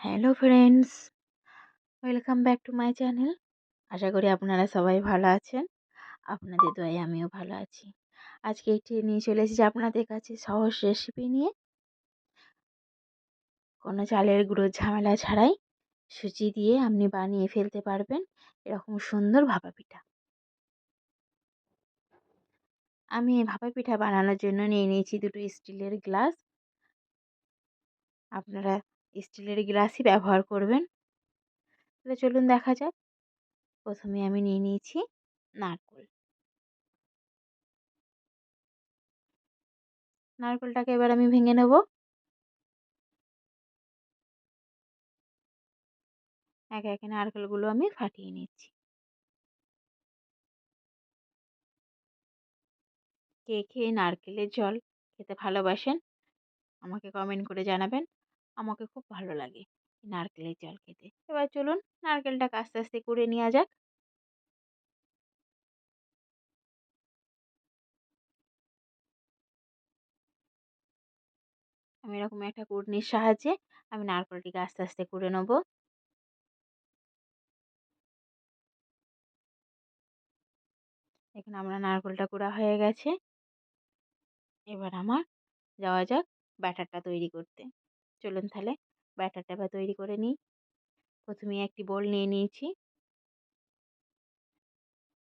Hello friends, welcome back to my channel. আশা করি আপনারা সবাই ভালো আছেন। আপনাদের দয়ায় আমিও ভালো আছি। আজকে একটি নিয়ে চলে এসেছি আপনাদের কাছে সহজ রেসিপি নিয়ে। কোনো চালের গুঁড়োর ঝামেলা ছাড়াই সুজি দিয়ে আপনি বানিয়ে ফেলতে পারবেন এরকম সুন্দর ভাপা পিঠা। আমি এই ভাপা পিঠা বানানোর জন্য নিয়ে নিয়েছি দুটো স্টিলের গ্লাস। আপনারা স্টিলের গ্লাসই ব্যবহার করবেন। তাহলে চলুন দেখা যাক। প্রথমে আমি নিয়ে নিয়েছি নারকেল। নারকেলটাকে এবার আমি ভেঙে নেব। একে একে নারকেলগুলো আমি ফাটিয়ে নিচ্ছি। কে কে নারকেলের জল খেতে ভালোবাসেন আমাকে কমেন্ট করে জানাবেন। আমাকে খুব ভালো লাগে নারকেলের জল খেতে। এবার চলুন নারকেলটাকে আস্তে আস্তে কুড়ে নেওয়া যাক। আমি এরকম একটা কুড়নির সাহায্যে আমি নারকেলটিকে আস্তে আস্তে কুড়ে নেব। এখানে আমরা নারকেলটা কুড়া হয়ে গেছে। এবার আমার যাওয়া যাক ব্যাটারটা তৈরি করতে। চলুন তাহলে ব্যাটারটা এবার তৈরি করে নিই। প্রথমে একটি বোল নিয়ে নিয়েছি।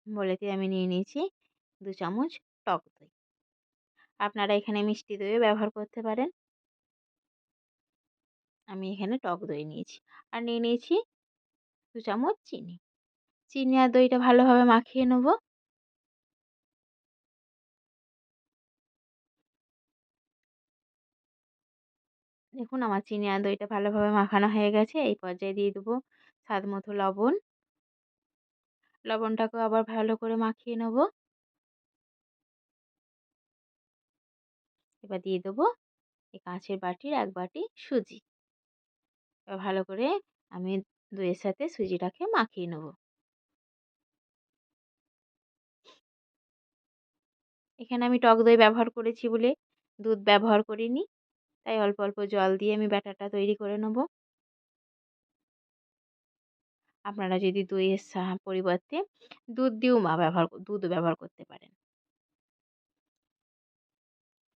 বোলেতে আমি নিয়ে নিয়েছি 2 চামচ টক দই। আপনারা এখানে মিষ্টি দইও ব্যবহার করতে পারেন। আমি এখানে টক দই নিয়েছি। আর নিয়ে নিয়েছি 2 চামচ চিনি। চিনি আর দইটা ভালোভাবে মাখিয়ে নেব। দেখুন আমার চিনি আর দইটা ভালোভাবে মাখানো হয়ে গেছে। এই পর্যায়ে দিয়ে দেবো স্বাদ মতো লবণ। লবণটাকেও আবার ভালো করে মাখিয়ে নেব। এবার দিয়ে দেবো এই কাঁচের বাটির 1 বাটি সুজি। এবার ভালো করে আমি দইয়ের সাথে সুজিটাকে মাখিয়ে নেব। এখানে আমি টক দই ব্যবহার করেছি বলে দুধ ব্যবহার করিনি। তাই অল্প অল্প জল দিয়ে আমি ব্যাটারটা তৈরি করে নেব। আপনারা যদি দইয়ের পরিবর্তে দুধও ব্যবহার করতে পারেন।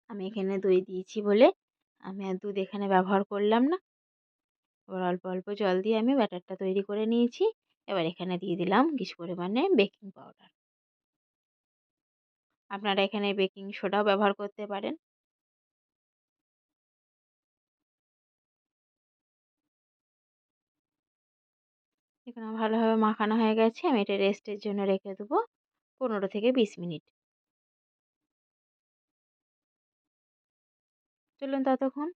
আমি এখানে দই দিয়েছি বলে আমি আর দুধ এখানে ব্যবহার করলাম না। এবার অল্প অল্প জল দিয়ে আমি ব্যাটারটা তৈরি করে নিয়েছি। এবার এখানে দিয়ে দিলাম কিছু পরিমাণে বেকিং পাউডার। আপনারা এখানে বেকিং সোডাও ব্যবহার করতে পারেন। এখানে ভালোভাবে মাখানো হয়ে গেছে। আমি এটা রেস্টের জন্য রেখে দেবো 15 থেকে 20 মিনিট। চলুন ততক্ষণ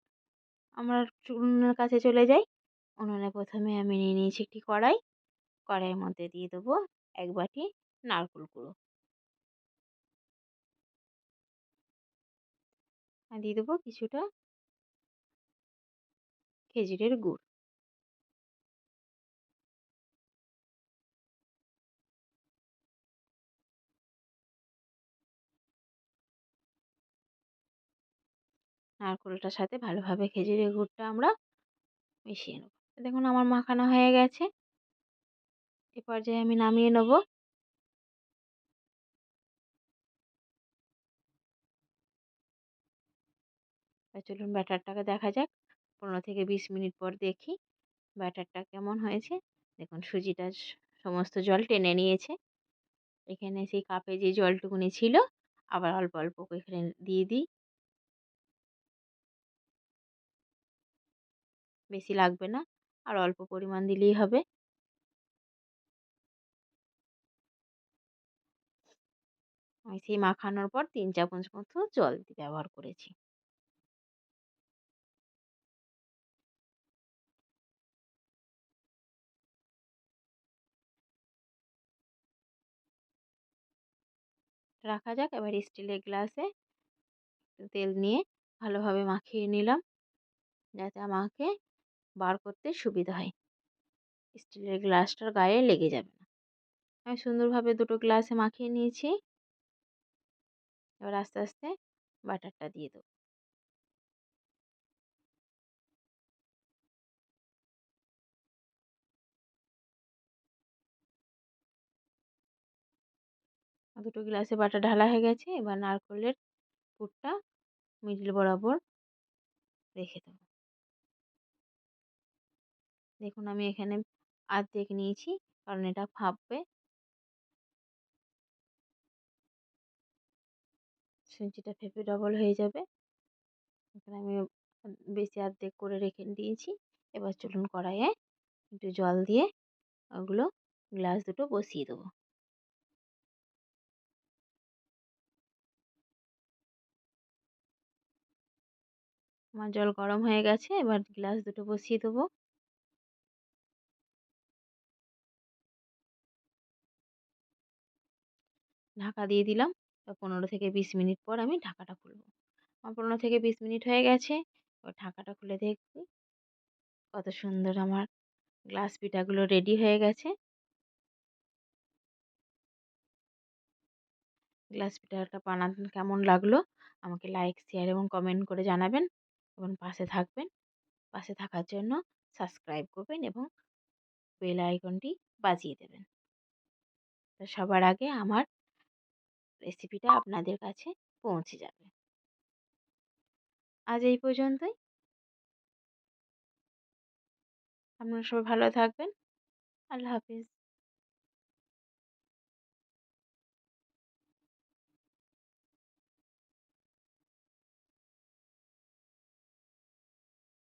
আমরা উনুনের কাছে চলে যাই। উনুনে প্রথমে আমি নিয়ে নিয়েছি একটি কড়াই। কড়াইয়ের মধ্যে দিয়ে দেবো 1 বাটি নারকেল গুঁড়ো। আর দিয়ে দেবো কিছুটা খেজুরের গুড়। নারকেলটার সাথে ভালোভাবে খেজুরের গুড়টা আমরা মিশিয়ে নেব। দেখুন আমার মাখানো হয়ে গেছে। এ পর্যায়ে আমি নামিয়ে নেব। চলুন ব্যাটারটাকে দেখা যাক। 15 থেকে 20 মিনিট পর দেখি ব্যাটারটা কেমন হয়েছে। দেখুন সুজিটা সমস্ত জল টেনে নিয়েছে। এখানে সেই কাপে যে জলটুকুনি ছিল আবার অল্প অল্প করে এখানে দিয়ে দিই। বেশি লাগবে না, আর অল্প পরিমাণ দিলেই হবে। আমি সেই মাখানোর পর 3 চামচ মতো জল ব্যবহার করেছি। রাখা যাক। এবার স্টিলের গ্লাসে তেল নিয়ে ভালোভাবে মাখিয়ে নিলাম, যাতে আমাকে বার করতে সুবিধা হয়। স্টিলের গ্লাসটার গায়ে লেগে যাবে না। আমি সুন্দরভাবে দুটো গ্লাসে মাখিয়ে নিয়েছি। এবার আস্তে আস্তে বাটারটা দিয়ে দেবো। দুটো গ্লাসে বাটার ঢালা হয়ে গেছে। এবার নারকেলের পুরটা মিডল বরাবর রেখে দেবো। দেখুন আমি এখানে অর্ধেক নিয়েছি, কারণ এটা ফাঁপবে। সুজিটা ফেঁপে ডবল হয়ে যাবে। এখানে আমি বেশি অর্ধেক করে রেখে দিয়েছি। এবার চলুন কড়াইয়ে একটু জল দিয়ে ওগুলো গ্লাস দুটো বসিয়ে দেবো। আমার জল গরম হয়ে গেছে, এবার গ্লাস দুটো বসিয়ে দেবো। ঢাকা দিয়ে দিলাম। 15 থেকে 20 মিনিট পর আমি ঢাকাটা খুলবো। আমার 15 থেকে 20 মিনিট হয়ে গেছে। এবার ঢাকাটা খুলে দেখি কত সুন্দর আমার গ্লাস পিঠাগুলো রেডি হয়ে গেছে। গ্লাস পিঠাটা বানাতে কেমন লাগলো আমাকে লাইক, শেয়ার এবং কমেন্ট করে জানাবেন, এবং পাশে থাকবেন। পাশে থাকার জন্য সাবস্ক্রাইব করবেন এবং বেল আইকনটি বাজিয়ে দেবেন। তো সবার আগে আমার রেসিপিটা আপনাদের কাছে পৌঁছে যাবে। আজ এই পর্যন্তই। আপনারা সবাই ভালো থাকবেন। আল্লাহ হাফিজ।